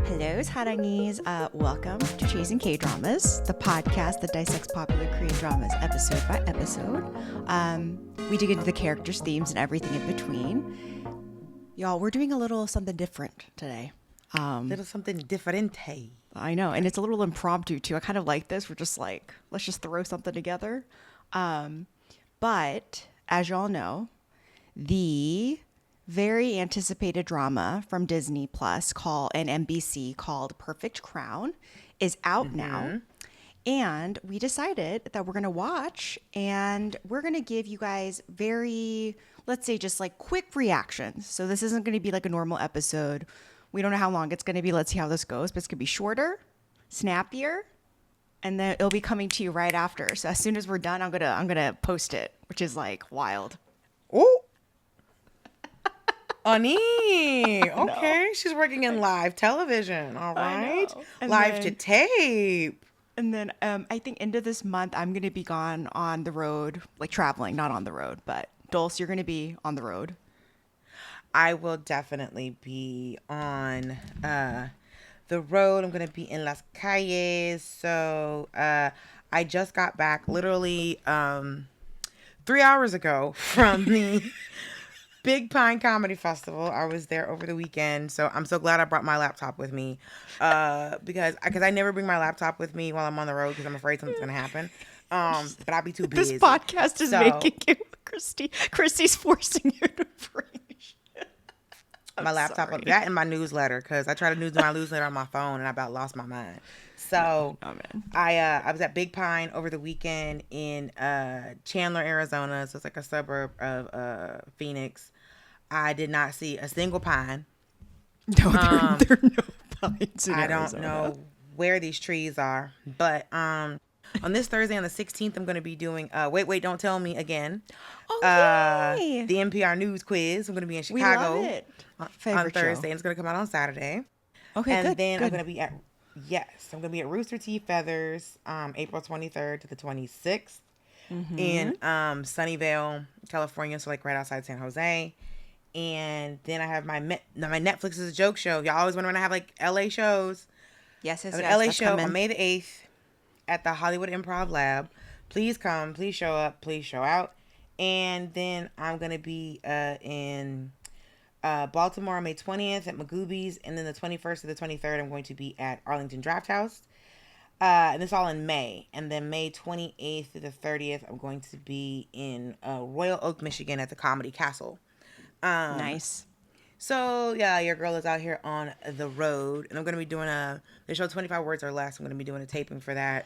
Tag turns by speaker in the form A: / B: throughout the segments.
A: Hello, Sarangees. Welcome to Chasing K-Dramas, the podcast that dissects popular Korean dramas episode by episode. We dig into the characters, themes, and everything in between. Y'all, we're doing a little something different today.
B: Little something different.
A: I know, and it's a little impromptu too. I kind of like this. We're just like, let's just throw something together. But as y'all know, the very anticipated drama from Disney Plus and NBC called Perfect Crown is out now. And we decided that we're going to watch and we're going to give you guys very, let's say, just like quick reactions. So this isn't going to be like a normal episode. We don't know how long it's going to be. Let's see how this goes. But it's going to be shorter, snappier, and then it'll be coming to you right after. So as soon as we're done, I'm gonna post it, which is like wild.
B: Oh, Unnie. Okay, she's working in live television. All right, live to tape.
A: And then I think end of this month, I'm gonna be gone on the road, like traveling, not on the road, but Dulce, you're gonna be on the road.
B: I will definitely be on the road. I'm going to be in Las Calles. So I just got back literally 3 hours ago from the Big Pine Comedy Festival. I was there over the weekend. So I'm so glad I brought my laptop with me because I never bring my laptop with me while I'm on the road because I'm afraid something's going to happen. But I'll be too busy.
A: This podcast is making you, Christy's forcing you to bring
B: my laptop up that and my newsletter because I tried to do my newsletter on my phone and I about lost my mind. So I was at Big Pine over the weekend in Chandler, Arizona. So it's like a suburb of Phoenix. I did not see a single pine.
A: No, there are no pines in Arizona.
B: I don't know where these trees are, but on this Thursday on the 16th, I'm going to be doing Wait, Don't Tell Me Again.
A: Yay.
B: The NPR News Quiz. I'm going to be in Chicago.
A: We love it.
B: On Thursday, and it's going to come out on Saturday.
A: Okay,
B: and
A: good.
B: then I'm going to be at Rooster Teeth Feathers, April 23rd to the 26th in Sunnyvale, California, so like right outside San Jose. And then I have my Netflix is a joke show. Y'all always wonder when I have like LA shows.
A: Yes.
B: I have an LA show on May the 8th at the Hollywood Improv Lab. Please come, please show up, please show out. And then I'm going to be in Baltimore on May 20th at Magoobies, and then the 21st to the 23rd I'm going to be at Arlington Draft House, and it's all in May. And then May 28th to the 30th I'm going to be in Royal Oak, Michigan at the Comedy Castle.
A: Nice.
B: So yeah, your girl is out here on the road, and I'm going to be doing they show 25 words or less. I'm going to be doing a taping for that.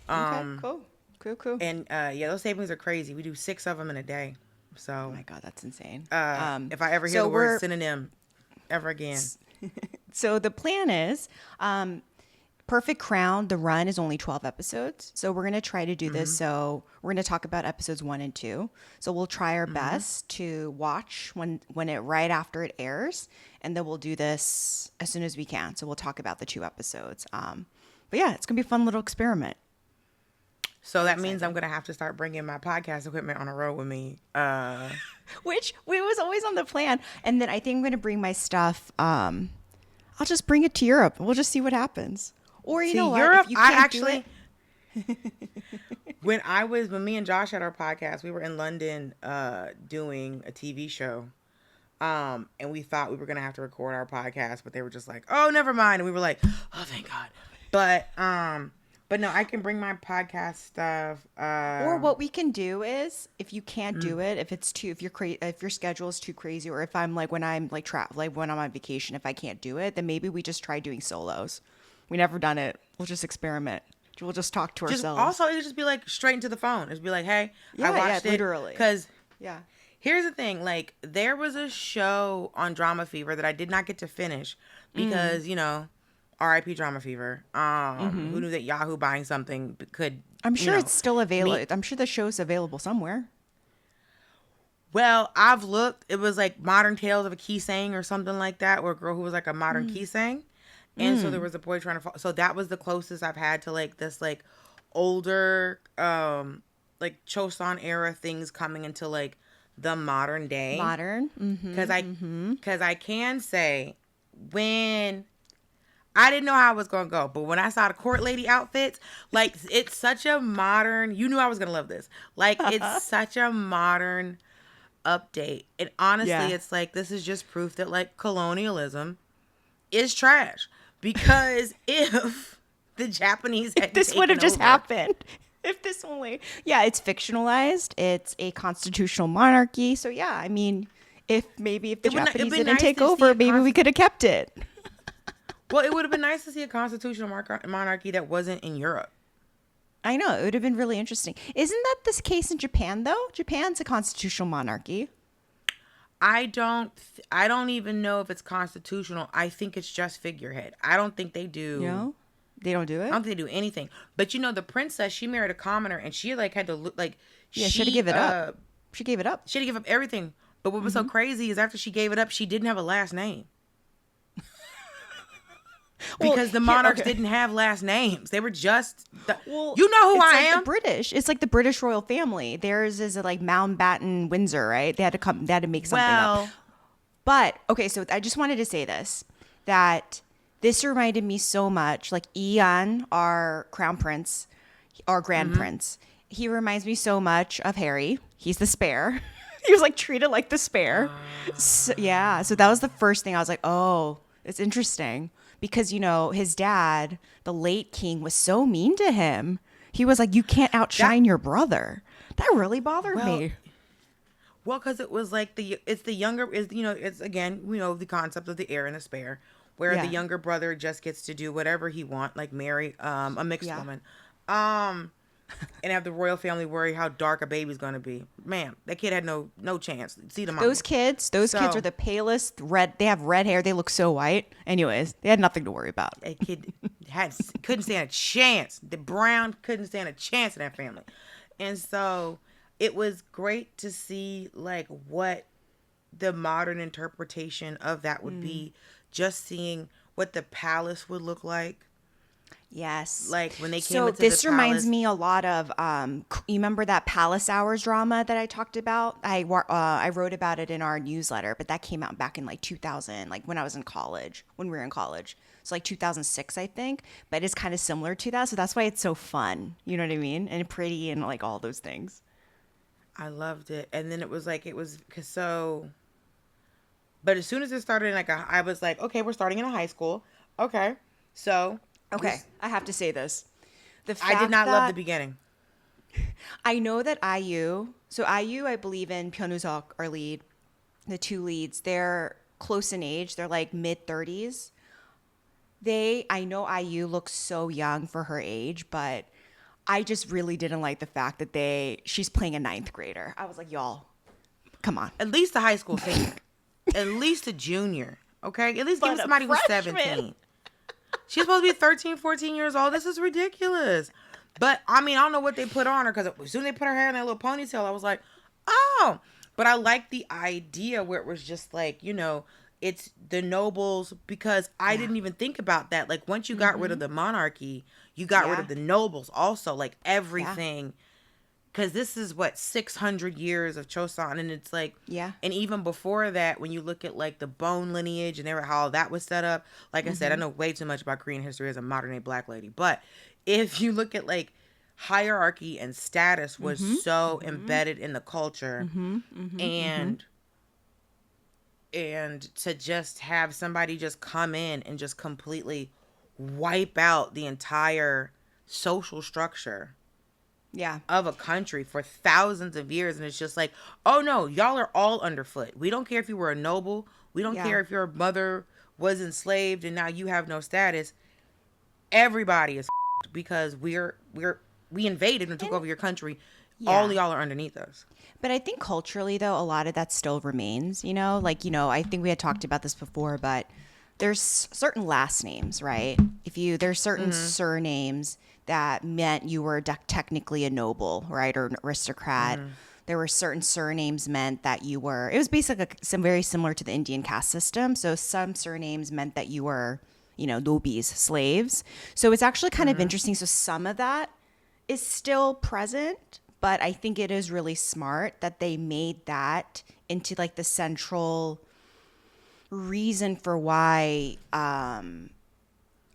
A: Okay, cool.
B: And those tapings are crazy. We do 6 of them in a day. So,
A: oh my God, that's insane.
B: If I ever hear the word synonym ever again.
A: So the plan is Perfect Crown, the run is only 12 episodes. So we're going to try to do this. So we're going to talk about episodes 1 and 2. So we'll try our best to watch when it right after it airs. And then we'll do this as soon as we can. So we'll talk about the 2 episodes. But yeah, it's going to be a fun little experiment.
B: So that means I'm going to have to start bringing my podcast equipment on the road with me.
A: Which was always on the plan. And then I think I'm going to bring my stuff. I'll just bring it to Europe. We'll just see what happens. Or you know what?
B: Europe,
A: if you can't do
B: it, when me and Josh had our podcast, we were in London doing a TV show. And we thought we were going to have to record our podcast, but they were just like, oh, never mind. And we were like, oh, thank God. But no, I can bring my podcast stuff.
A: Or what we can do is, if you can't do it, if your schedule is too crazy, or if I'm like when I'm like when I'm on vacation, if I can't do it, then maybe we just try doing solos. We never done it. We'll just experiment. We'll just talk to ourselves.
B: Also, it would just be like straight into the phone. It'd be like, hey, I watched it.
A: Literally.
B: Because here's the thing, like there was a show on Drama Fever that I did not get to finish because R.I.P. Drama Fever. Who knew that Yahoo buying something could?
A: I'm sure it's still available. I'm sure the show's available somewhere.
B: Well, I've looked. It was like Modern Tales of a Key Saying or something like that, or a girl who was like a modern key saying. And so there was a boy trying to. So that was the closest I've had to like this like older like Chosun era things coming into like the modern day.
A: Modern.
B: Because I can say when I didn't know how it was gonna go, but when I saw the court lady outfits, like it's such a modern. You knew I was gonna love this. Like it's such a modern update, and honestly,
A: Yeah.
B: it's like this is just proof that like colonialism is trash. Because if the Japanese
A: If
B: hadn't
A: this would have
B: taken
A: just
B: over,
A: happened. If this only. Yeah, it's fictionalized. It's a constitutional monarchy. So yeah, I mean, if the
B: it'd
A: Japanese
B: been
A: didn't
B: nice
A: take
B: to see
A: over,
B: a
A: maybe we could have kept it.
B: well, it would have been nice to see a constitutional monarchy that wasn't in Europe.
A: I know, it would have been really interesting. Isn't that this case in Japan though? Japan's a constitutional monarchy.
B: I don't even know if it's constitutional. I think it's just figurehead. I don't think they
A: You
B: do.
A: know? They don't do
B: I
A: it?
B: don't think they do anything. But you know, the princess, she married a commoner, and she like had to look like
A: Yeah, she had to give it up. She gave it up.
B: she had to give up everything. But what was so crazy is after she gave it up, she didn't have a last name
A: Well,
B: because the
A: here-
B: monarchs
A: okay.
B: didn't have last names. They were just
A: Well,
B: you know who
A: it's
B: I
A: like
B: am.
A: the British. It's like the British royal family. Theirs is like Mountbatten, Windsor, right? They had to make something up.
B: Well,
A: But okay, so I just wanted to say this, that this reminded me so much, like Ian, our crown prince, our grand prince. He reminds me so much of Harry. He's the spare. He was like treated like the spare. So, yeah, so that was the first thing I was like, oh, it's interesting because you know his dad, the late king, was so mean to him. He was like, you can't outshine your brother. That really bothered
B: well,
A: me.
B: Well, because it was like it's the younger is you know it's again we know the concept of the heir and the spare, where
A: Yeah.
B: the younger brother just gets to do whatever he want, like marry a mixed
A: Yeah.
B: woman, and have the royal family worry how dark a baby's gonna be. Man, that kid had no chance. See the mom.
A: Those kids
B: So-
A: are the palest red. They have red hair. They look so white. Anyways, they had nothing to worry about.
B: That kid couldn't stand a chance. The Brown couldn't stand a chance in that family, and so it was great to see like what the modern interpretation of that would be. Just seeing what the palace would look like.
A: Yes.
B: Like when they came
A: So
B: into
A: this
B: the
A: reminds
B: palace.
A: me a lot of you remember that Palace Hours drama that I talked about? I wrote about it in our newsletter, but that came out back in like 2000, like when I was in college, when we were in college. It's like 2006, I think, but it's kind of similar to that. So that's why it's so fun. You know what I mean? And pretty and like all those things.
B: I loved it, and then it was cause so. But as soon as it started, I was like, okay, we're starting in a high school. Okay, so
A: Okay, I have to say this. The
B: I did
A: fact
B: not love
A: that-
B: the beginning.
A: I know that IU, I believe in Pyeonwoo our lead, the two leads, they're close in age. They're like mid 30s. I know IU looks so young for her age, but I just really didn't like the fact that she's playing a ninth grader. I was like, y'all, come on.
B: At least a high school senior, at least a junior. Okay, at least give
A: But
B: me
A: a
B: somebody who's
A: freshman.
B: 17. She's supposed to be 13, 14 years old. This is ridiculous. But I mean, I don't know what they put on her because as soon as they put her hair in that little ponytail, I was like, oh. But I like the idea where it was just like, you know, it's the nobles because I didn't even think about that. Like once you got rid of the monarchy, you got rid
A: Yeah.
B: of the nobles also, like everything. Because this is 600 years of Choson. And it's like,
A: Yeah.
B: And even before that, when you look at like the bone lineage and how that was set up, like I said, I know way too much about Korean history as a modern day black lady. But if you look at like hierarchy and status was so embedded in the culture and to just have somebody just come in and just completely wipe out the entire social structure
A: Yeah.
B: of a country for thousands of years, and it's just like, oh no, y'all are all underfoot. We don't care if you were a noble, we don't
A: Yeah.
B: care if your mother was enslaved and now you have no status. Everybody is because we invaded and took over your country.
A: Yeah.
B: All y'all are underneath us.
A: But I think culturally, though, a lot of that still remains, you know? Like, you know, I think we had talked about this before, but there's certain last names, right? There's certain surnames that meant you were technically a noble, right? Or an aristocrat. There were certain surnames meant that it was basically some very similar to the Indian caste system. So some surnames meant that you were, you know, nobis, slaves. So it's actually kind of interesting. So some of that is still present, but I think it is really smart that they made that into like the central reason for why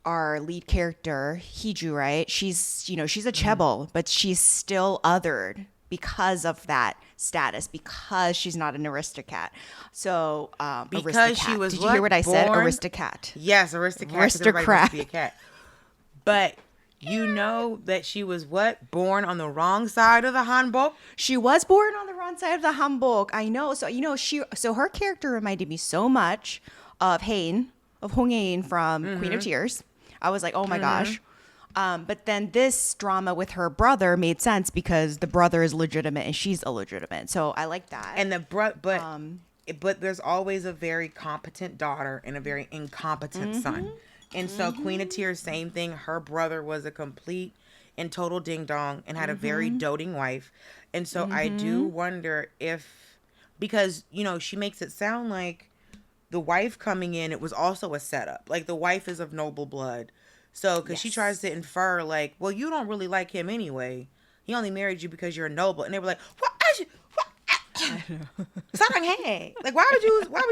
A: our lead character, Hui-joo, right? She's a chaebol, but she's still othered because of that status, because she's not an aristocrat. So,
B: Because
A: aristocrat.
B: she was
A: Did you hear what I said?
B: Born-
A: Aristocrat.
B: Yes, aristocrat. 'Cause everybody wants to be a cat. But you know that she was what? Born on the wrong side of the hanbok?
A: She was born on the wrong side of the hanbok. I know. So so her character reminded me so much of Hong Hae-in from Queen of Tears. I was like, oh my gosh. But then this drama with her brother made sense because the brother is legitimate and she's illegitimate. So I like that.
B: And but there's always a very competent daughter and a very incompetent son. And so Queen of Tears, same thing. Her brother was a complete and total ding dong and had a very doting wife. And so I do wonder if, because, she makes it sound like the wife coming in, it was also a setup. Like the wife is of noble blood. So, because she tries to infer like, well, you don't really like him anyway. He only married you because you're noble. And they were like, what? Sarangees. Like, why would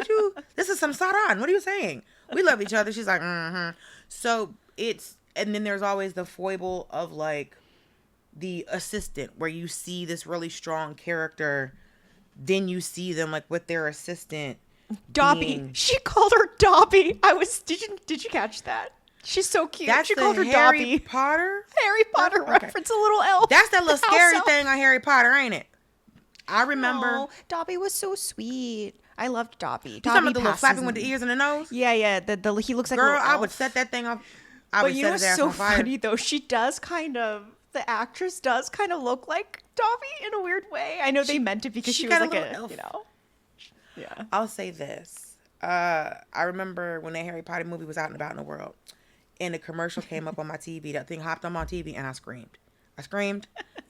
B: you, this is some Saran. What are you saying? We love each other. She's like, So and then there's always the foible of like the assistant where you see this really strong character. Then you see them like with their assistant.
A: Dobby. She called her Dobby. Did you catch that? She's so cute.
B: That's
A: she
B: the
A: called her
B: Harry
A: Dobby.
B: Potter?
A: Harry Potter reference, a little elf.
B: That's that little scary
A: elf.
B: thing on Harry Potter, ain't it? I remember.
A: Oh, Dobby was so sweet. I loved Dobby.
B: You talking about the little flapping with the ears and the nose?
A: Yeah. He looks like
B: Girl,
A: a little
B: I
A: elf.
B: would set that thing off.
A: But you know what's so funny though? The actress does kind of look like Dobby in a weird way. I know they meant it because she was like a elf. Yeah.
B: I'll say this. I remember when that Harry Potter movie was out and about in the world, and the commercial came up on my TV. That thing hopped on my TV, and I screamed.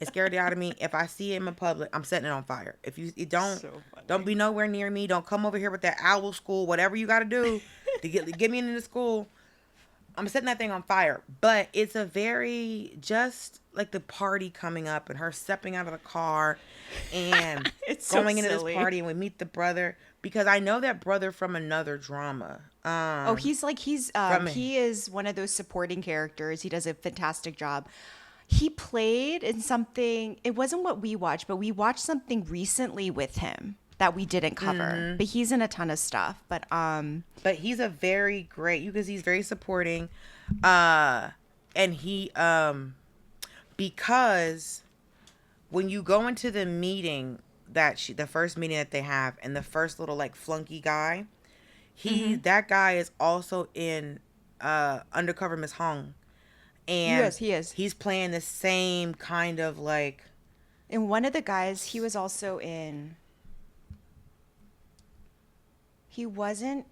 B: It scared it out of me. If I see him in public, I'm setting it on fire. If you don't be nowhere near me. Don't come over here with that owl school. Whatever you got to do to get me into the school. I'm setting that thing on fire. But it's a very just like the party coming up and her stepping out of the car and going into this party, and we meet the brother because I know that brother from another drama.
A: He is one of those supporting characters. He does a fantastic job. He played in something. It wasn't what we watched, but we watched something recently with him that we didn't cover. But he's in a ton of stuff. But
B: he's a very great because he's very supporting, and he because when you go into the meeting the first meeting that they have, and the first little like flunky guy, that guy is also in Undercover Miss Hong. And
A: he is.
B: He's playing the same kind of like.
A: And one of the guys, he was also in. He wasn't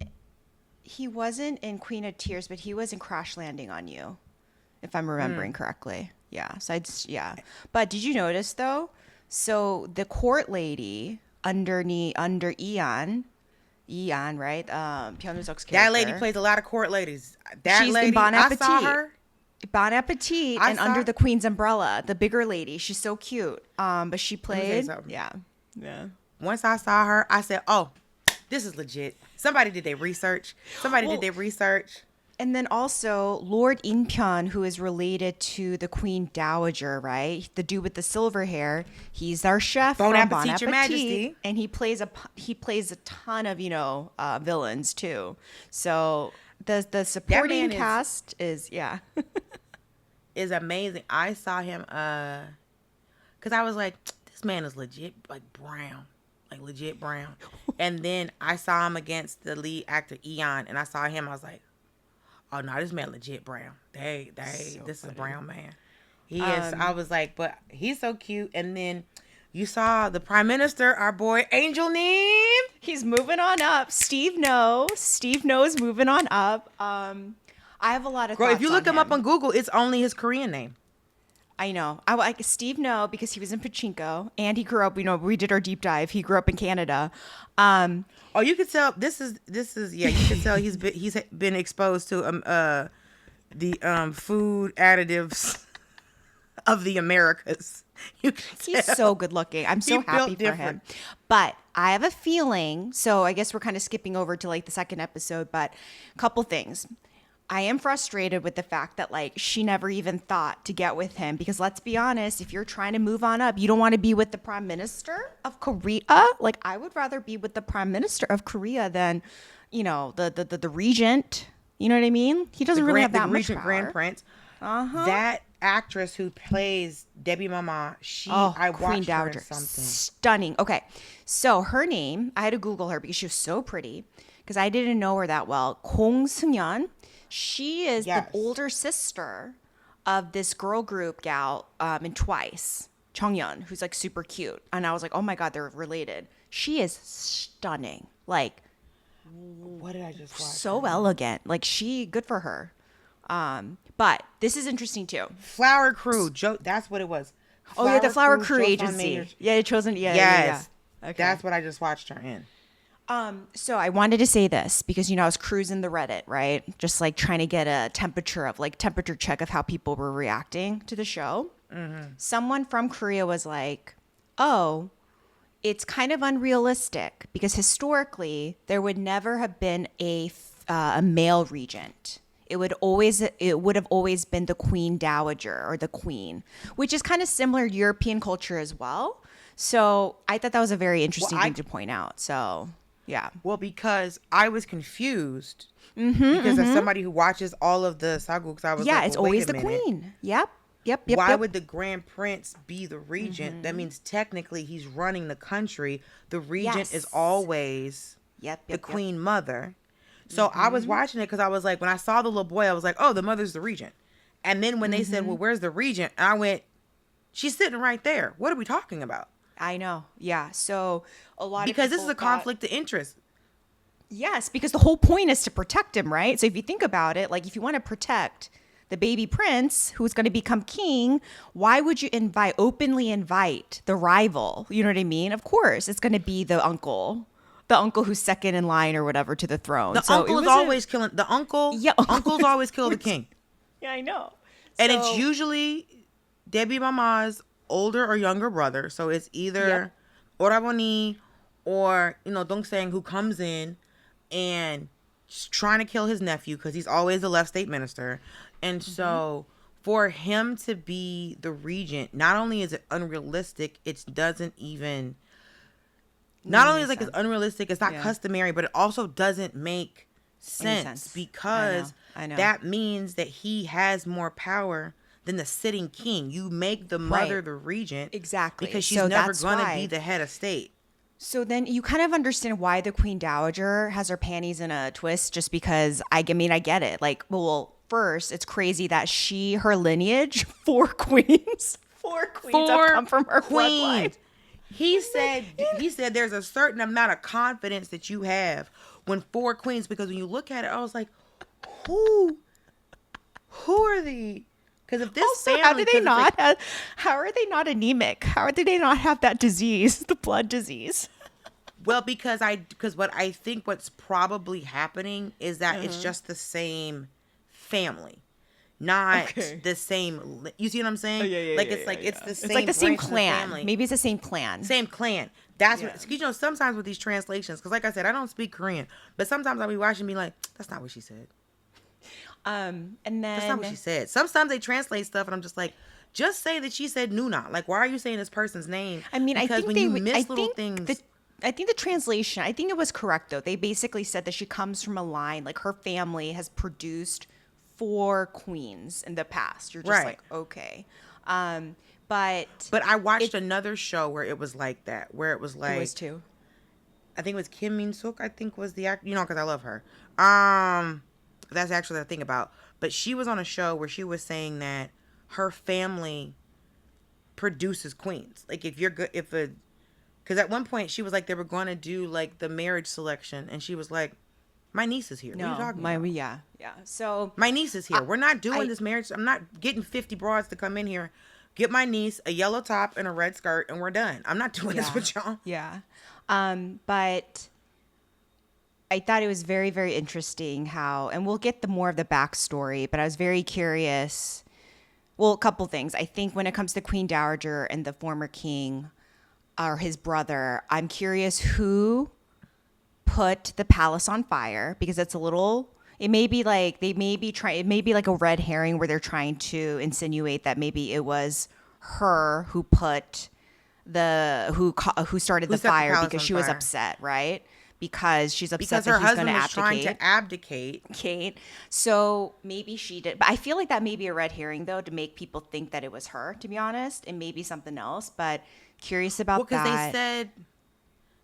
A: in Queen of Tears, but he was in Crash Landing on You, if I'm remembering correctly. Yeah. So But did you notice though? So the court lady under Eon, right? Pyeonwoo-seok's character.
B: That lady plays a lot of court ladies.
A: She's in Bon Appetit.
B: I saw her.
A: Bon Appetit and Under the Queen's Umbrella, the bigger lady. She's so cute. But she played. Yeah.
B: Once I saw her, I said, "Oh, this is legit." Somebody did their research. And
A: then also Lord In-pyeon, who is related to the Queen Dowager, right? The dude with the silver hair. He's our chef
B: Bon
A: from
B: Appetit,
A: Bon Appetit,
B: Your Majesty.
A: And he plays a ton of villains too. So the supporting cast is
B: is amazing. I saw him because I was like, this man is legit legit brown. And then I saw him against the lead actor Eon, and I saw him. I was like, oh no, this man legit brown. This is a brown man. He is. I was like, but he's so cute. And then you saw the Prime Minister, our boy Angel Neem.
A: He's moving on up. Steve No is moving on up. I have a lot of thoughts
B: if you look him up on Google, it's only his Korean name.
A: I know. I like Steve No because he was in Pachinko and he grew up, we did our deep dive. He grew up in Canada.
B: Oh, you could tell this is you can tell he's been exposed to the food additives of the Americas.
A: He's so good looking. I'm so happy for him. But I have a feeling, so I guess we're kind of skipping over to like the second episode, but a couple things. I am frustrated with the fact that like she never even thought to get with him, because let's be honest, if you're trying to move on up, you don't want to be with the prime minister of Korea. Like I would rather be with the prime minister of Korea than, the regent. You know what I mean? He doesn't really have that much
B: regent
A: power.
B: Grand Prince. That actress who plays Debbie Mama, I watched
A: Queen
B: her
A: Dowager,
B: in something.
A: stunning. Okay, so her name, I had to Google her because she was so pretty, because I didn't know her that well. Kong Seung-yeon. She is the older sister of this girl group gal in Twice, Chongyeon, who's like super cute. And I was like, oh my God, they're related. She is stunning. Like,
B: what did I just watch?
A: So elegant. Like good for her. But this is interesting too.
B: Flower Crew. That's what it was.
A: The Flower Crew agency. Yeah, Chosen. Yeah.
B: Yes.
A: Yeah. Okay.
B: That's what I just watched her in.
A: So I wanted to say this because, I was cruising the Reddit, right? Just like trying to get a temperature check of how people were reacting to the show. Mm-hmm. Someone from Korea was like, oh, it's kind of unrealistic because historically there would never have been a male regent. It would have always been the Queen Dowager or the Queen, which is kind of similar to European culture as well. So I thought that was a very interesting thing to point out. So yeah.
B: Well, because I was confused because as somebody who watches all of the saguks, I was like,
A: it's always the Queen. Yep.
B: Why would the Grand Prince be the regent? That means technically he's running the country. The regent is always the Queen Mother. So I was watching it because I was like, when I saw the little boy, I was like, oh, the mother's the regent. And then when they said, well, where's the regent? And I went, she's sitting right there. What are we talking about?
A: I know. Yeah. So a lot
B: because this is a conflict of interest.
A: Yes, because the whole point is to protect him, right? So if you think about it, like if you want to protect the baby prince who's going to become king, why would you openly invite the rival? You know what I mean? Of course, it's going to be the uncle who's second in line or whatever to the throne.
B: The uncle is always killing the uncle. Yeah, uncles always kill the king.
A: Yeah, I know.
B: And it's usually Debbie Mama's older or younger brother. So it's either Oraboni or Dong Sang, who comes in and trying to kill his nephew because he's always the left state minister. And so for him to be the regent, not only is it unrealistic, it doesn't even. Not only is it's unrealistic, it's not customary, but it also doesn't make sense. Because
A: I know.
B: That means that he has more power than the sitting king. You make the mother the regent.
A: Exactly.
B: Because she's never going to be the head of state.
A: So then you kind of understand why the Queen Dowager has her panties in a twist, just because, I get it. Like, well, first, it's crazy that her lineage, 4 queens have come from her bloodline.
B: He said there's a certain amount of confidence that you have when 4 queens, because when you look at it, I was like, who are the? Because if this
A: also,
B: family,
A: how are they not anemic? How do they not have that disease, the blood disease?
B: Well, because what I think what's probably happening is that it's just the same family. Not the same. You see what I'm saying? It's the same.
A: It's like the same clan. Maybe it's the same clan.
B: Same clan. That's what. Sometimes with these translations, because like I said, I don't speak Korean, but sometimes I'll be watching and be like, that's not what she said.
A: And then
B: that's not what she said. Sometimes they translate stuff, and I'm just like, just say that she said Nuna. Like, why are you saying this person's name?
A: I mean,
B: because when you miss little things.
A: I think the translation, I think it was correct though. They basically said that she comes from a line, like her family has produced 4 queens in the past. You're just like, okay. But
B: I watched another show where it was like that, where it was like,
A: it was too.
B: I think it was Kim Min Suk, I think was the actor, because I love her. That's actually the thing about, but she was on a show where she was saying that her family produces queens. Like if you're good, because at one point she was like, they were going to do like the marriage selection, and she was like, my niece is here.
A: No,
B: what are you talking about?
A: Yeah. So
B: my niece is here. We're not doing this marriage. I'm not getting 50 broads to come in here. Get my niece a yellow top and a red skirt, and we're done. I'm not doing this with y'all.
A: Yeah. But I thought it was very, very interesting how, and we'll get more of the backstory, but I was very curious. Well, a couple things. I think when it comes to Queen Dowager and the former king or his brother, I'm curious who put the palace on fire, because it's a little It may be like they may be trying. It may be like a red herring where they're trying to insinuate that maybe it was her who put who started
B: Who
A: the
B: set the
A: fire
B: palace
A: because
B: on
A: she was
B: fire?
A: upset, right? Because she's upset
B: Because her
A: that he's going
B: husband
A: to
B: was trying
A: abdicate.
B: to abdicate.
A: Kate. So maybe she did. But I feel like that may be a red herring, though, to make people think that it was her, to be honest. It may be something else, but curious
B: Well,
A: about that.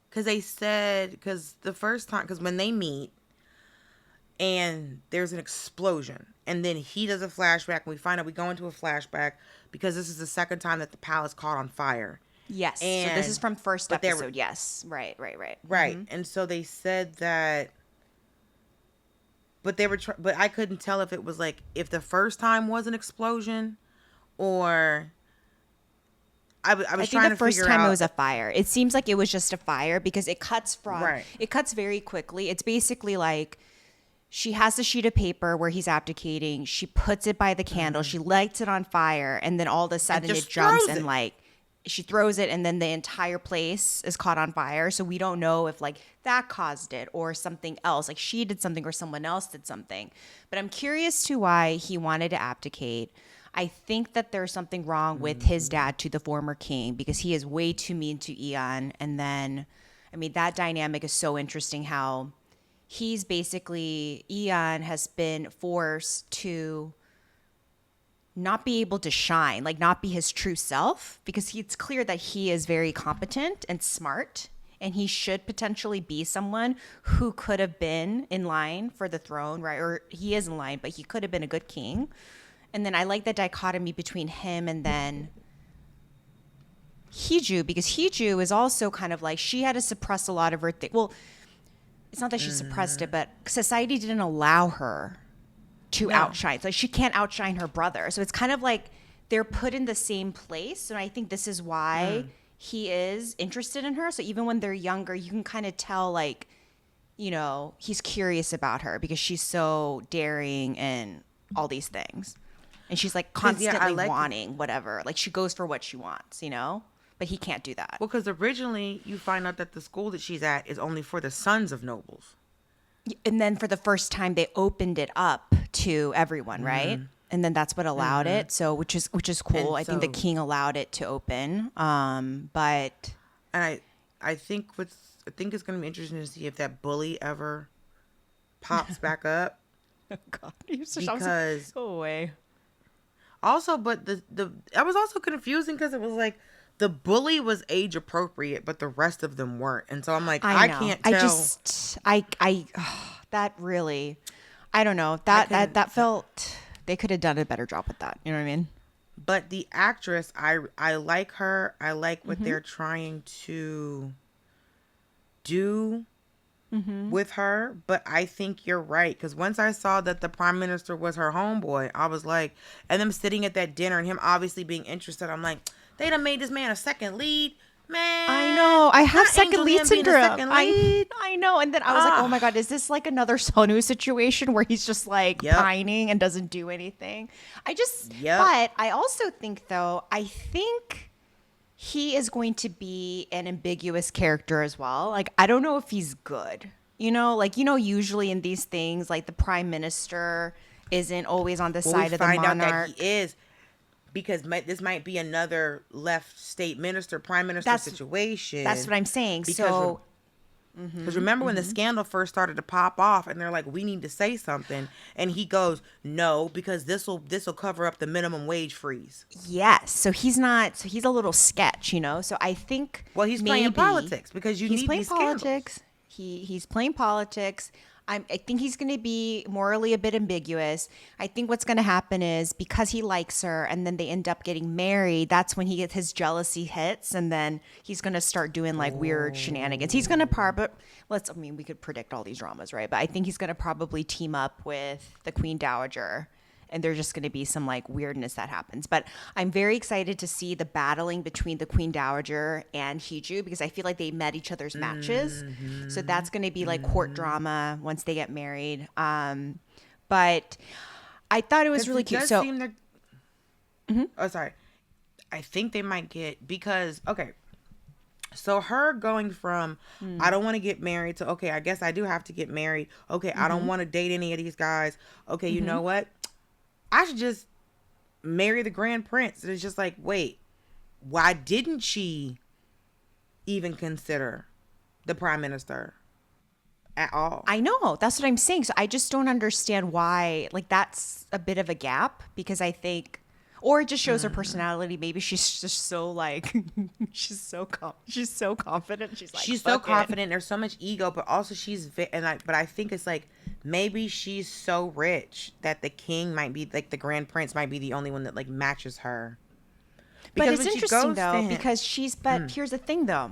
B: because the first time, because when they meet and there's an explosion, and then he does a flashback, and we find out we go into a flashback because this is the second time that the palace caught on fire.
A: Yes. So this is
B: And,
A: from first
B: but they were,
A: episode. Yes. Right, right, right.
B: right. And so they said that, but they were, but I couldn't tell if it was like, if the first time was an explosion or I was
A: I think
B: trying
A: the
B: to
A: first
B: figure
A: time it
B: out.
A: was a fire. It seems like it was just a fire because
B: Right.
A: it cuts very quickly. It's basically like she has a sheet of paper where he's abdicating. She puts it by the candle. She lights it on fire, and then all of a sudden it
B: just
A: jumps
B: throws
A: and
B: it.
A: like she throws it, and then the entire place is caught on fire. So we don't know if like that caused it or something else. Like she did something or someone else did something. But I'm curious to why he wanted to abdicate. I think that there's something wrong with his dad to the former king because he is way too mean to Eon. And then, I mean, that dynamic is so interesting how he's basically, Eon has been forced to not be able to shine, like not be his true self, because it's clear that he is very competent and smart. And he should potentially be someone who could have been in line for the throne, right? Or he is in line, but he could have been a good king. And then I like the dichotomy between him and then Hui-joo, because Hui-joo is also kind of like she had to suppress a lot of her things. Well, it's not that she suppressed it, but society didn't allow her to outshine. So she can't outshine her brother. So it's kind of like they're put in the same place. And I think this is why he is interested in her. So even when they're younger, you can kind of tell like, you know, he's curious about her because she's so daring and all these things. And she's like constantly wanting whatever. Like she goes for what she wants, you know? But he can't do that.
B: Well, because originally you find out that the school that she's at is only for the sons of nobles.
A: And then for the first time they opened it up to everyone, right? And then that's what allowed it. So which is cool.
B: And
A: I think the
B: so-
A: king allowed it to open. But
B: And I think it's going to be interesting to see if that bully ever pops back up.
A: oh god,
B: Because
A: go away.
B: also, but the I was also confusing because it was like the bully was age appropriate, but the rest of them weren't. And so I'm like, I
A: know.
B: can't tell.
A: That really, I don't know. That felt they could have done a better job with that. You know what I mean?
B: But the actress, I like her. I like what they're trying to do with her. But I think you're right. Because once I saw that the prime minister was her homeboy, I was like, and them sitting at that dinner and him obviously being interested, I'm like, they done made this man a second lead. Man,
A: I know. I have
B: not
A: second
B: Angel
A: lead
B: Lim being a
A: syndrome.
B: second lead.
A: I know. And then I was like, oh my God, is this like another Sonu situation where he's just like pining and doesn't do anything? But I also think though, I think he is going to be an ambiguous character as well. Like, I don't know if he's good. You know, like, usually in these things, like the prime minister isn't always on the side of the monarch.
B: Find out that he is. Because this might be another left state minister, prime minister situation.
A: That's what I'm saying.
B: Because remember when the scandal first started to pop off, and they're like, "We need to say something," and he goes, "No, because this will cover up the minimum wage freeze."
A: Yes, so he's not. So he's a little sketch, you know. So I think
B: he's playing politics because he's need
A: playing
B: these scandals.
A: politics. He's playing politics. I think he's going to be morally a bit ambiguous. I think what's going to happen is because he likes her and then they end up getting married, that's when he gets his jealousy hits, and then he's going to start doing like weird shenanigans. He's going to we could predict all these dramas, right? But I think he's going to probably team up with the Queen Dowager, and there's just going to be some like weirdness that happens. But I'm very excited to see the battling between the Queen Dowager and Hui-joo because I feel like they met each other's matches. So that's going to be like court drama once they get married. But I thought it was really cute. So,
B: oh, sorry. I think they might get, because, okay, So her going from I don't want to get married to okay, I guess I do have to get married. Okay, I don't want to date any of these guys. Okay, you know what? I should just marry the Grand Prince. And it's just like, wait, why didn't she even consider the prime minister at all?
A: I know. That's what I'm saying. So I just don't understand why, like, that's a bit of a gap because I think, or it just shows her personality. Maybe she's just so like, she's so confident. She's like,
B: She's so
A: "Fuck it."
B: confident. There's so much ego, but also but I think it's like maybe she's so rich that the king might be like the Grand Prince might be the only one that like matches her.
A: But
B: Because
A: it's
B: when she
A: interesting
B: goes to
A: though,
B: him-
A: because but here's the thing though,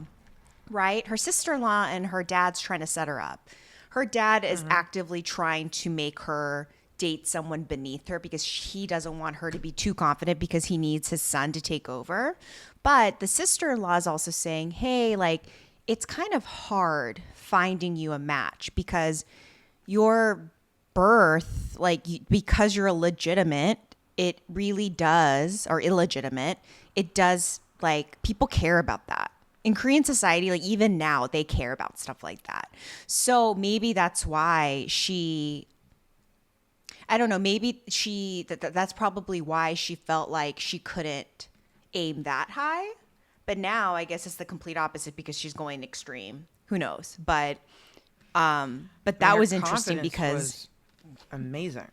A: right? Her sister-in-law and her dad's trying to set her up. Her dad is actively trying to make her date someone beneath her because he doesn't want her to be too confident because he needs his son to take over. But the sister-in-law is also saying, hey, like, it's kind of hard finding you a match because your birth, like, because you're illegitimate, it really does, or illegitimate, it does, like, people care about that. In Korean society, like, even now, they care about stuff like that. So maybe that's why I don't know, maybe that's probably why she felt like she couldn't aim that high. But now I guess it's the complete opposite because she's going extreme. Who knows? But that
B: her
A: was interesting
B: confidence
A: because
B: was amazing.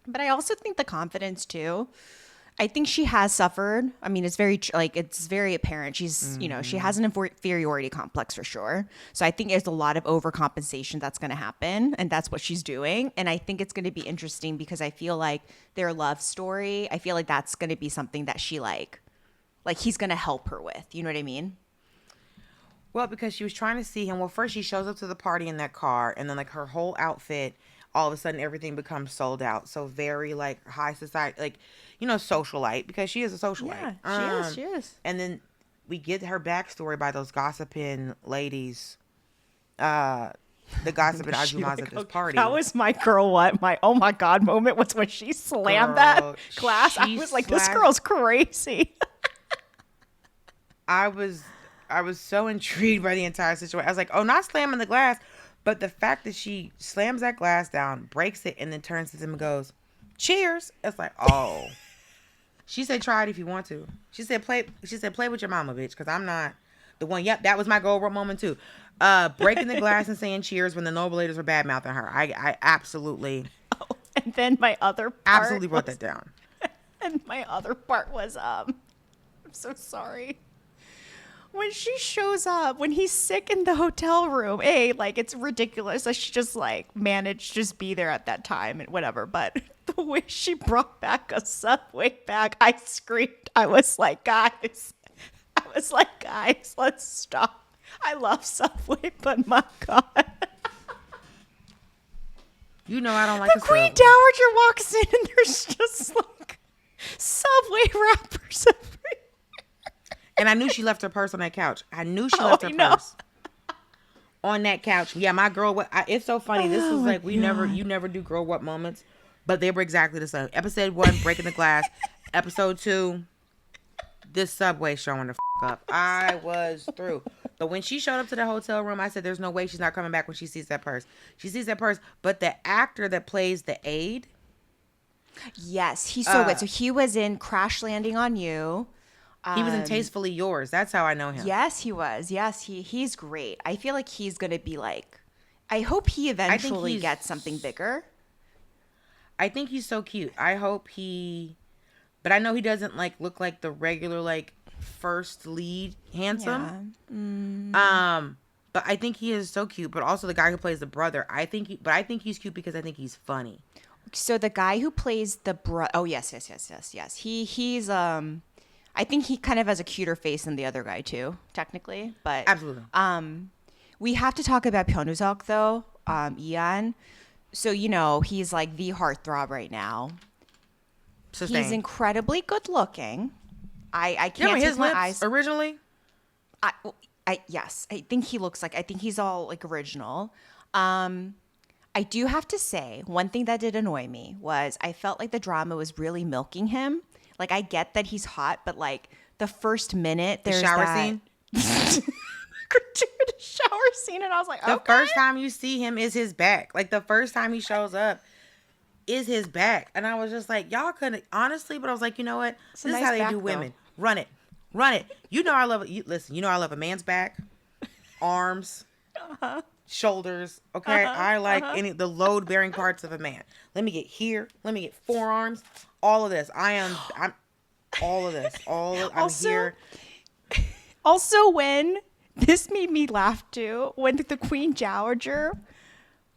A: but I also think the confidence too. I think she has suffered. I mean, it's very apparent. She's, she has an inferiority complex for sure. So I think there's a lot of overcompensation that's going to happen, and that's what she's doing. And I think it's going to be interesting because I feel like their love story, I feel like that's going to be something that she like he's going to help her with. You know what I mean?
B: Well, because she was trying to see him. Well, first she shows up to the party in that car, and then like her whole outfit, all of a sudden everything becomes sold out. So very like high society, like socialite because she is a socialite.
A: Yeah, she is.
B: And then we get her backstory by those gossiping ladies. The gossiping Ajumas at this party.
A: That was my girl. My oh my god moment was when she slammed that glass. I was like, this girl's crazy.
B: I was so intrigued by the entire situation. I was like, oh, not slamming the glass, but the fact that she slams that glass down, breaks it, and then turns to him and goes, cheers. It's like, oh. She said, try it if you want to. She said, play with your mama, bitch, because I'm not the one. Yep, that was my goal moment, too. Breaking the glass and saying cheers when the noble ladies were bad-mouthing her. I absolutely.
A: Oh, and then my other part
B: absolutely wrote that down.
A: And my other part was, I'm so sorry. When she shows up, when he's sick in the hotel room, it's ridiculous. I should just manage to just be there at that time and whatever. But the way she brought back a Subway bag, I screamed. I was like, guys, let's stop. I love Subway, but my God.
B: I don't like
A: the Queen Dowager walks in and there's just Subway wrappers everywhere.
B: And I knew she left her purse on that couch. I knew she left her purse on that couch. Yeah, my girl. It's so funny. This is like you never do girl what moments, but they were exactly the same. Episode 1, breaking the glass. Episode 2, this Subway showing the up. I was through. But when she showed up to the hotel room, I said, "There's no way she's not coming back when she sees that purse." She sees that purse, but the actor that plays the aide.
A: Yes, he's so good. So he was in Crash Landing on You.
B: He was in Tastefully Yours. That's how I know him.
A: Yes, he was. Yes, he's great. I feel like he's going to be I hope he eventually gets something bigger.
B: I think he's so cute. I hope but I know he doesn't look like the regular first lead handsome. Yeah. But I think he is so cute. But also the guy who plays the brother, I think he's cute because I think he's funny.
A: So the guy who plays the brother, oh yes. He's I think he kind of has a cuter face than the other guy too, technically. But
B: absolutely.
A: We have to talk about Pyeonwoo though, Ian. So he's the heartthrob right now.
B: Sustained.
A: He's incredibly good looking. I can't
B: take
A: his
B: my
A: lips
B: eyes originally.
A: Yes, I think he looks I think he's all original. I do have to say one thing that did annoy me was I felt like the drama was really milking him. I get that he's hot, but the first minute there's
B: the shower
A: that
B: scene.
A: gratuitous shower scene, and I was like,
B: The
A: okay.
B: first time you see him is his back. Like, the first time he shows up is his back. And I was just like, y'all couldn't, honestly, but I was like, you know what?
A: It's a
B: This is
A: nice
B: how they
A: back,
B: do women. Run it. Run it. You know I love it. Listen, you know I love a man's back, arms, shoulders. Okay? I like the load bearing parts of a man. Let me get here. Let me get forearms. All of this. I'm all of this. I'm
A: Also,
B: here.
A: Also, when this made me laugh too, when the Queen Dowager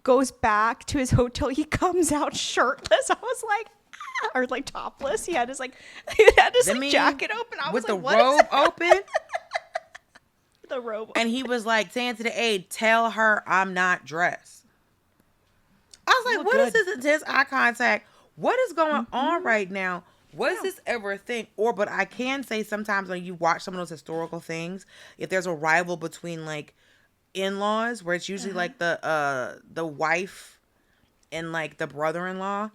A: goes back to his hotel, he comes out shirtless. I was like, ah, or like topless. He had his like, jacket open. I was
B: with
A: like,
B: the
A: what is
B: robe
A: that?
B: open.
A: The robe.
B: And he was like saying to the aide, "Tell her I'm not dressed." I was like, "What is this intense eye contact? What is going on right now? Was this ever a thing?" But I can say sometimes when you watch some of those historical things, if there's a rival between like in-laws, where it's usually like the wife and like the brother-in-law,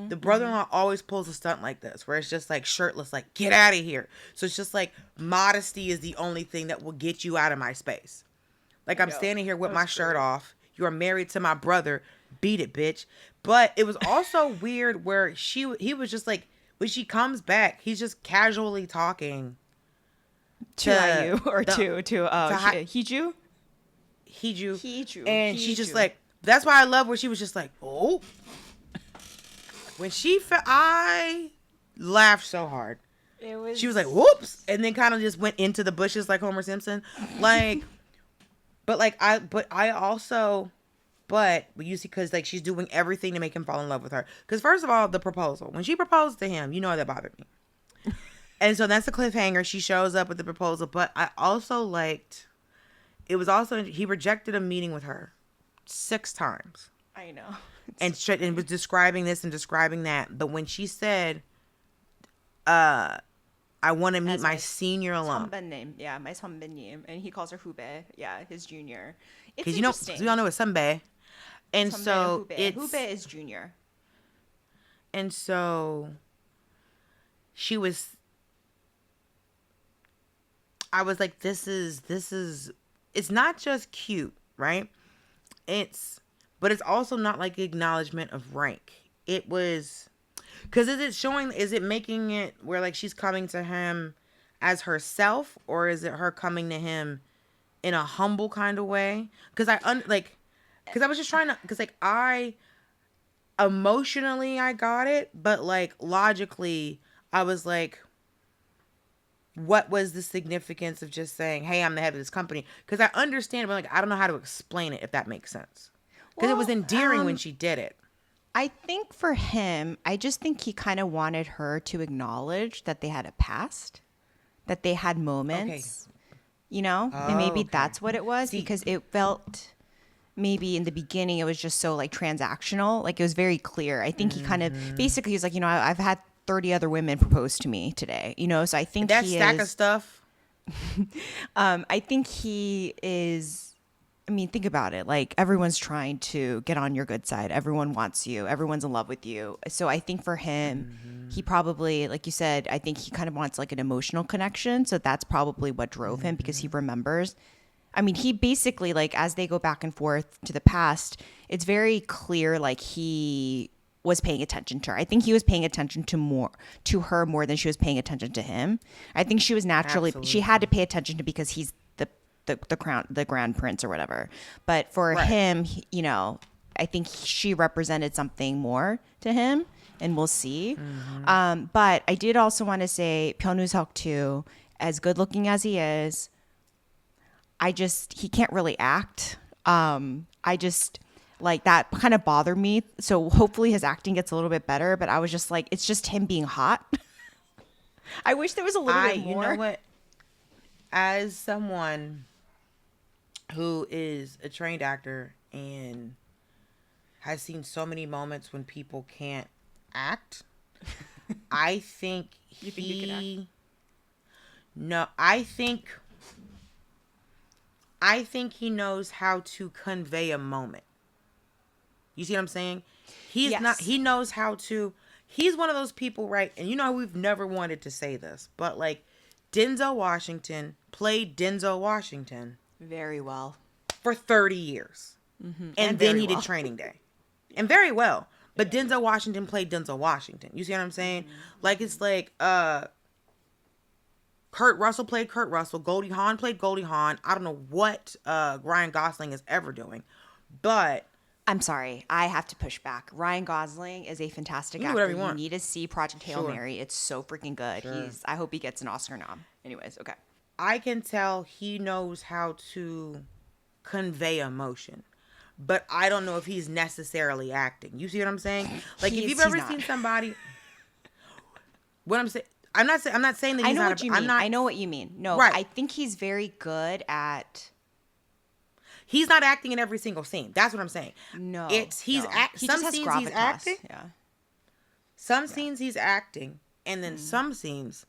B: the brother-in-law always pulls a stunt like this, where it's just like shirtless, like, get out of here. So it's just like modesty is the only thing that will get you out of my space. Like, I'm standing here with my shirt off. You are married to my brother. Beat it, bitch. But it was also weird where he was just like, when she comes back, he's just casually talking
A: to Hui-joo or to Hui-joo.
B: Hui-joo. And she's just like, that's why I love where she was just like, oh. When I laughed so hard. She was like, whoops. And then kind of just went into the bushes like Homer Simpson. Like, but you see, because like she's doing everything to make him fall in love with her. Because first of all, the proposal. When she proposed to him, you know that bothered me. And so that's the cliffhanger. She shows up with the proposal. But I also liked, he rejected a meeting with her 6 times.
A: I know.
B: And was describing this and describing that. But when she said, I want to meet my senior alum.
A: Yeah, my 선배님. And he calls her Hube. Yeah, his junior.
B: Because we all know it's Sunbae. And so
A: Hube is junior.
B: And so I was like, this is, it's not just cute, right? But it's also not like acknowledgement of rank. It was, because is it making it where like she's coming to him as herself, or is it her coming to him in a humble kind of way? Because I was just trying to, because like emotionally I got it, but like logically I was like, what was the significance of just saying, hey, I'm the head of this company? Because I understand, but like I don't know how to explain it, if that makes sense. Because it was endearing when she did it.
A: I think for him, I just think he kind of wanted her to acknowledge that they had a past, that they had moments, and maybe that's what it was. Because it felt maybe in the beginning it was just so like transactional, like it was very clear. I think he kind of basically was like, I've had 30 other women propose to me today, so I think
B: that stack of stuff.
A: I think he is. I mean, think about it. Like, everyone's trying to get on your good side. Everyone wants you. Everyone's in love with you. So I think for him, he probably, like you said, I think he kind of wants like an emotional connection. So that's probably what drove him, because he remembers. I mean, he basically, like, as they go back and forth to the past, it's very clear, like, he was paying attention to her. I think he was paying attention to her more than she was paying attention to him. I think she was she had to pay attention to, because he's the grand prince or whatever. But for him, I think she represented something more to him, and we'll see. But I did also want to say Pyonwoo Seok too, as good looking as he is, he can't really act. I just like that kind of bothered me. So hopefully his acting gets a little bit better, but I was just like, it's just him being hot. I wish there was a little bit more.
B: You know what? As someone who is a trained actor and has seen so many moments when people can't act, I think I think he knows how to convey a moment. You see what I'm saying? He knows how to, he's one of those people, right? And we've never wanted to say this, but like, Denzel Washington played Denzel Washington
A: Very well.
B: for 30 years.
A: Mm-hmm.
B: And then he did Training Day. And very well. But Denzel Washington played Denzel Washington. You see what I'm saying?
A: Mm-hmm.
B: Like, it's like, Kurt Russell played Kurt Russell. Goldie Hawn played Goldie Hawn. I don't know what Ryan Gosling is ever doing. But
A: I'm sorry. I have to push back. Ryan Gosling is a fantastic
B: do
A: actor.
B: whatever you
A: You
B: want.
A: need to see Project Hail
B: Sure.
A: Mary. It's so freaking good.
B: Sure.
A: I hope he gets an Oscar nom. Anyways, okay.
B: I can tell he knows how to convey emotion. But I don't know if he's necessarily acting. You see what I'm saying? Like, if you've ever seen somebody... What I'm saying... I'm not saying that he's not...
A: I know what you mean. No,
B: Right.
A: I think he's very good at...
B: He's not acting in every single scene. That's what I'm saying.
A: No.
B: He
A: just
B: some
A: has
B: scenes he's
A: gravitas.
B: acting.
A: Yeah.
B: Some scenes he's acting. And then some scenes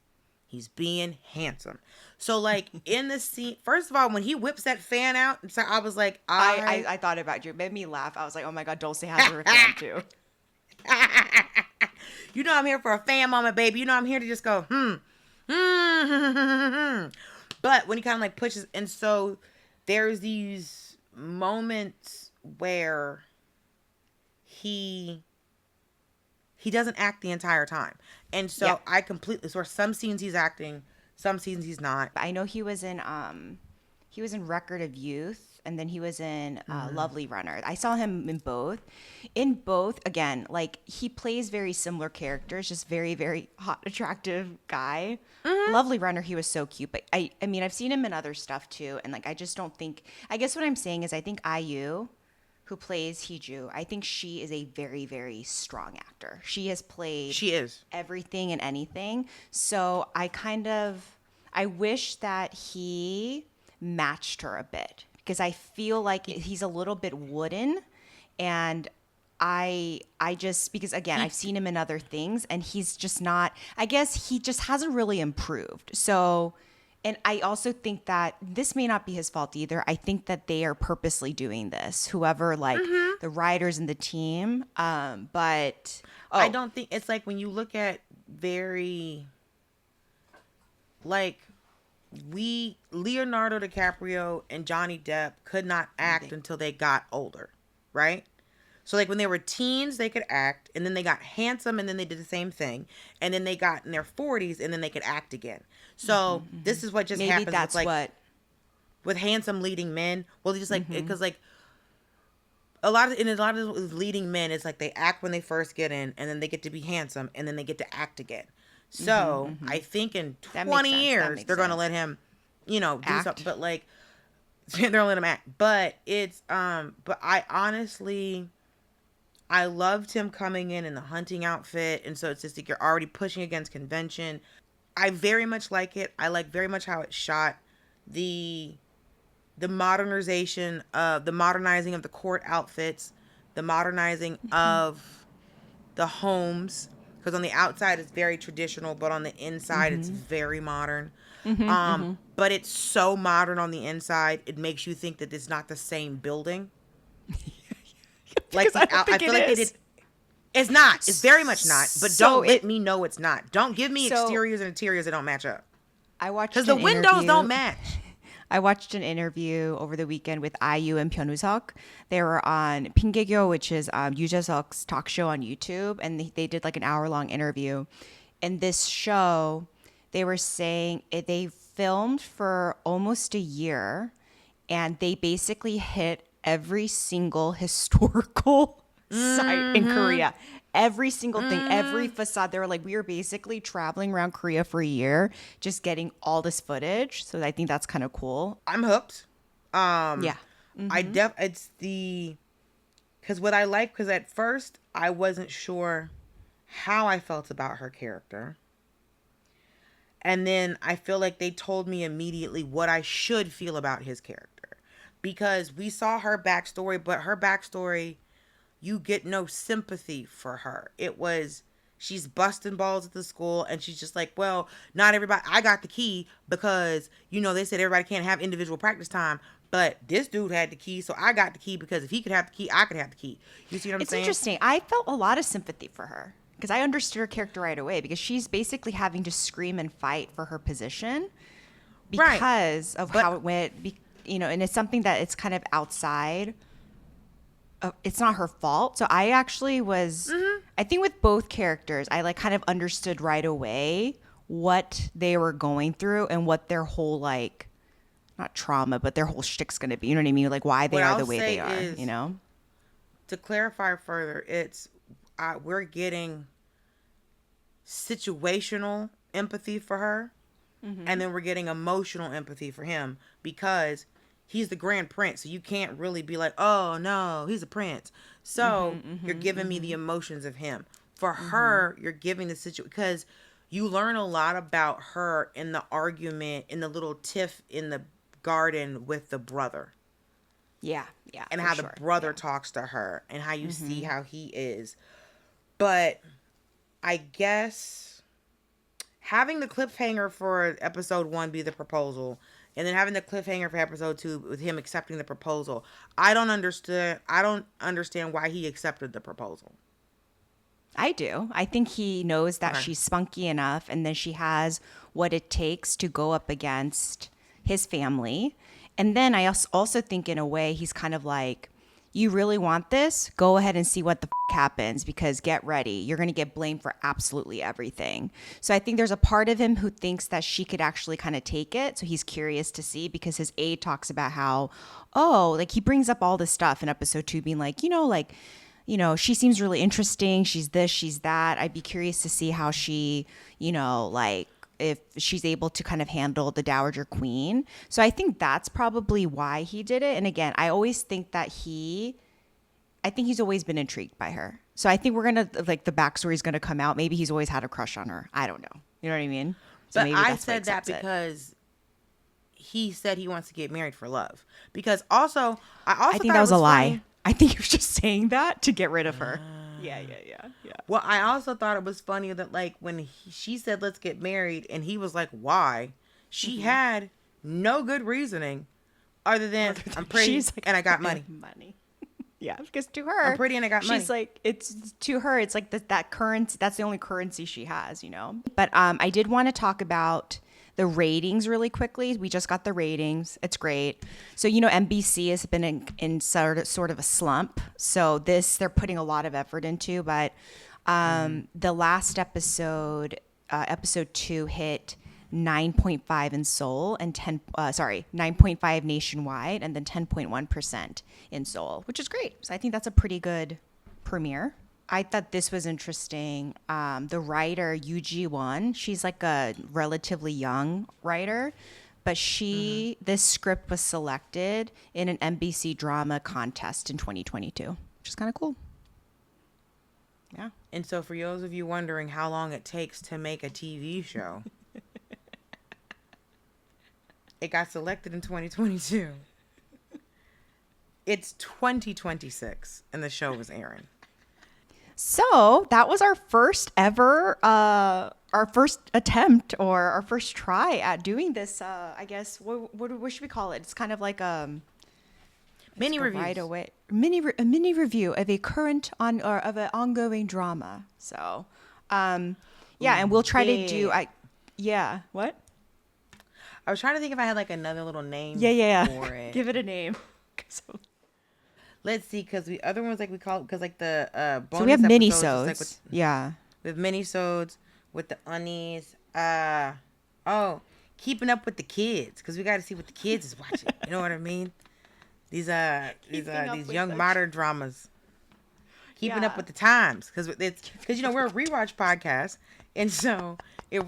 B: he's being handsome. So, like, in the scene... First of all, when he whips that fan out, so I was like...
A: I thought about you. It made me laugh. I was like, oh my God, Dulce has her fan too.
B: You know I'm here for a fan moment, baby. You know I'm here to just go, But when he kind of like pushes... And so there's these moments where he doesn't act the entire time. And so
A: Yeah.
B: I completely... So some scenes he's acting... Some scenes he's not.
A: I know he was in Record of Youth, and then he was in Lovely Runner. I saw him in both. In both, again, like he plays very similar characters, just very, very hot, attractive guy. Lovely Runner, he was so cute. But I mean, I've seen him in other stuff too, and like I just don't think. I guess what I'm saying is, I think IU, who plays Hui-joo, I think she is a very, very strong actor. She has played...
B: She is.
A: Everything and anything. So I wish that he matched her a bit, because I feel like he's a little bit wooden, and I just, because again, I've seen him in other things and he's just not, I guess he just hasn't really improved. So, and I also think that this may not be his fault either. I think that they are purposely doing this, whoever, like the writers and the team. But
B: I don't think it's like when you look at very like Leonardo DiCaprio and Johnny Depp could not act until they got older, right? So like when they were teens, they could act, and then they got handsome, and then they did the same thing, and then they got in their 40s, and then they could act again. So this is what just
A: maybe
B: happens
A: that's
B: with, like,
A: what
B: with handsome leading men. Well, they just like because like a lot of leading men, it's like they act when they first get in, and then they get to be handsome, and then they get to act again. So I think in 20 years they're going to let him, do something. But like they're going to let him act. But it's but I honestly, I loved him coming in the hunting outfit, and so it's just like you're already pushing against convention. I very much like it. I like very much how it's shot. The modernizing of the court outfits, the modernizing of the homes, because on the outside it's very traditional, but on the inside it's very modern. But it's so modern on the inside, it makes you think that it's not the same building. Like I feel like they did. It's not. It's very much not. But don't let me know it's not. Don't give me exteriors and interiors that don't match up.
A: I watched
B: because the windows don't match.
A: I watched an interview over the weekend with IU and Pyeonwoo-seok. They were on Pingegyo, which is Yoo Jae-seok's talk show on YouTube, and they did like an hour-long interview. In this show, they were saying they filmed for almost a year, and they basically hit every single historical site in Korea. Every single thing, every facade. They were like, we were basically traveling around Korea for a year, just getting all this footage. So I think that's kind of cool.
B: I'm hooked.
A: Yeah.
B: It's because what I like, because at first I wasn't sure how I felt about her character. And then I feel like they told me immediately what I should feel about his character. Because we saw her backstory, but her backstory, you get no sympathy for her. It was, she's busting balls at the school, and she's just like, well, not everybody, I got the key because, they said everybody can't have individual practice time, but this dude had the key, so I got the key because if he could have the key, I could have the key. You see what I'm saying?
A: It's interesting. I felt a lot of sympathy for her. because I understood her character right away, because she's basically having to scream and fight for her position because of how it went, and it's something that it's kind of outside. It's not her fault. So I actually was, I think with both characters, I like kind of understood right away what they were going through and what their whole like, not trauma, but their whole shtick's going to be. You know what I mean? Like why they are the way they are, you know?
B: To clarify further, it's we're getting situational empathy for her, and then we're getting emotional empathy for him because he's the grand prince. So you can't really be like, oh no, he's a prince. So you're giving me the emotions of him. For her, you're giving the situation, because you learn a lot about her in the argument, in the little tiff in the garden with the brother.
A: Yeah.
B: And how the brother talks to her and how you see how he is. But I guess having the cliffhanger for episode 1 be the proposal, and then having the cliffhanger for episode 2 with him accepting the proposal, I don't understand why he accepted the proposal.
A: I do. I think he knows that she's spunky enough, and then she has what it takes to go up against his family. And then I also think in a way he's kind of like, you really want this? Go ahead and see what the happens, because get ready. You're going to get blamed for absolutely everything. So I think there's a part of him who thinks that she could actually kind of take it. So he's curious to see, because his aide talks about how, like he brings up all this stuff in episode 2 being like, she seems really interesting. She's this, she's that. I'd be curious to see how she, if she's able to kind of handle the Dowager Queen. So I think that's probably why he did it. And again, I always think that he's always been intrigued by her. So I think we're going to, like, the backstory is going to come out. Maybe he's always had a crush on her. I don't know. You know what I mean? So
B: but I said that because he said he wants to get married for love. Because also, I think
A: that was a lie. I think he was just saying that to get rid of her. Yeah.
B: Well, I also thought it was funny that, like, when she said, let's get married, and he was like, why? She had no good reasoning other than I'm pretty and I got money.
A: Yeah, because to her,
B: I'm pretty and I got money.
A: She's like, it's to her, it's like that currency. That's the only currency she has, you know. But I did want to talk about the ratings really quickly. We just got the ratings. It's great. So, NBC has been in sort of a slump. So they're putting a lot of effort into. But the last episode, episode 2, hit 9.5 in Seoul and 9.5 nationwide, and then 10.1% in Seoul, which is great. So I think that's a pretty good premiere. I thought this was interesting. The writer Yu Ji-won, she's like a relatively young writer, but this script was selected in an NBC drama contest in 2022, which is kind of cool. Yeah.
B: And so for those of you wondering how long it takes to make a TV show, it got selected in 2022. It's 2026 and the show was airing.
A: So that was our first ever, our first attempt or our first try at doing this. I guess what should we call it? It's kind of like
B: mini reviews.
A: Right away, a mini review of a current of an ongoing drama. So, and we'll try to do. What?
B: I was trying to think if I had like another little name.
A: Yeah.
B: For it.
A: Give it a name.
B: Let's see, because the other ones, like, we call it, because like the bonus.
A: So we have minisodes.
B: Like with minisodes, with the Unnies. Keeping up with the kids, because we got to see what the kids is watching. You know what I mean? These young modern dramas. Keeping up with the times, because we're a rewatch podcast, and so if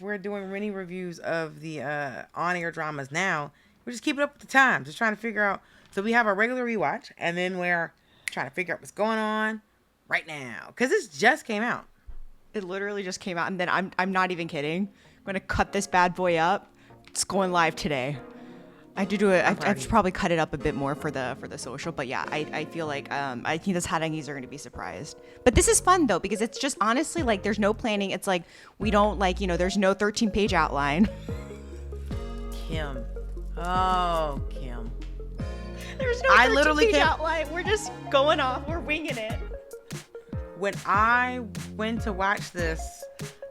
B: we're doing mini reviews of the on-air dramas now, we're just keeping up with the times, just trying to figure out. So we have our regular rewatch, and then we're trying to figure out what's going on right now, because this just came out.
A: It literally just came out, and then I'm not even kidding. I'm gonna cut this bad boy up. It's going live today. I have to do it. I have to probably cut it up a bit more for the social, but yeah, I feel like I think the Sarangees are gonna be surprised. But this is fun though, because it's just honestly like there's no planning. It's like we don't there's no 13-page outline.
B: Kim. There's
A: no 13-page outline. We're just going off. We're winging it.
B: when I went to watch this,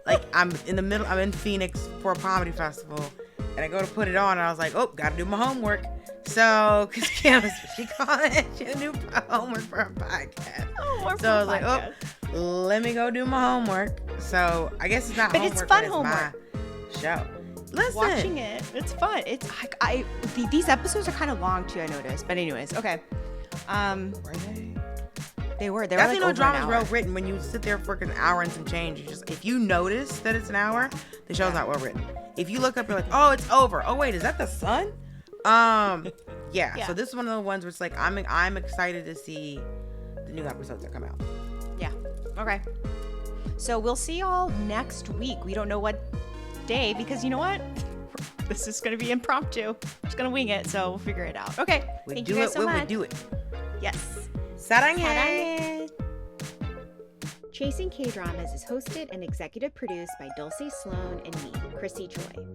B: like I'm in Phoenix for a comedy festival, and I go to put it on, and I was like, oh, gotta do my homework. So, because Kim, she called it, she had to do homework for her podcast. So I was like, oh, let me go do my homework. So I guess it's not
A: but
B: homework,
A: it's fun
B: but it's
A: homework.
B: my show. Listen,
A: watching it's fun. It's these episodes are kind of long too, I noticed. But anyways, okay.
B: Were they?
A: They were.
B: That's
A: like
B: no
A: over
B: drama's
A: an
B: well
A: hour.
B: written. When you sit there for an hour and some change, you just, if you notice that it's an hour, the show's not well written. If you look up, you're like, oh, it's over. Oh wait, is that the sun? Yeah. So this is one of the ones where it's like I'm excited to see the new episodes that come out.
A: Yeah. Okay. So we'll see y'all next week. We don't know what day because you know what? This is going to be impromptu. We're just going to wing it, so we'll figure it out. Okay. Thank you guys so much.
B: We do it.
A: Yes.
B: Sarangees.
A: Chasing K-Dramas is hosted and executive produced by Dulce Sloan and me, Chrissy Troy.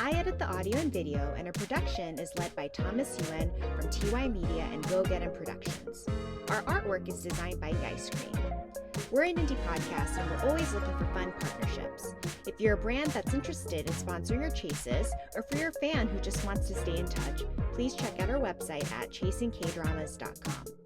A: I edit the audio and video, and our production is led by Thomas Yuen from TY Media and Go Get 'Em Productions. Our artwork is designed by Ice Cream. We're an indie podcast, and we're always looking for fun partnerships. If you're a brand that's interested in sponsoring your chases, or for your fan who just wants to stay in touch, please check out our website at chasingkdramas.com.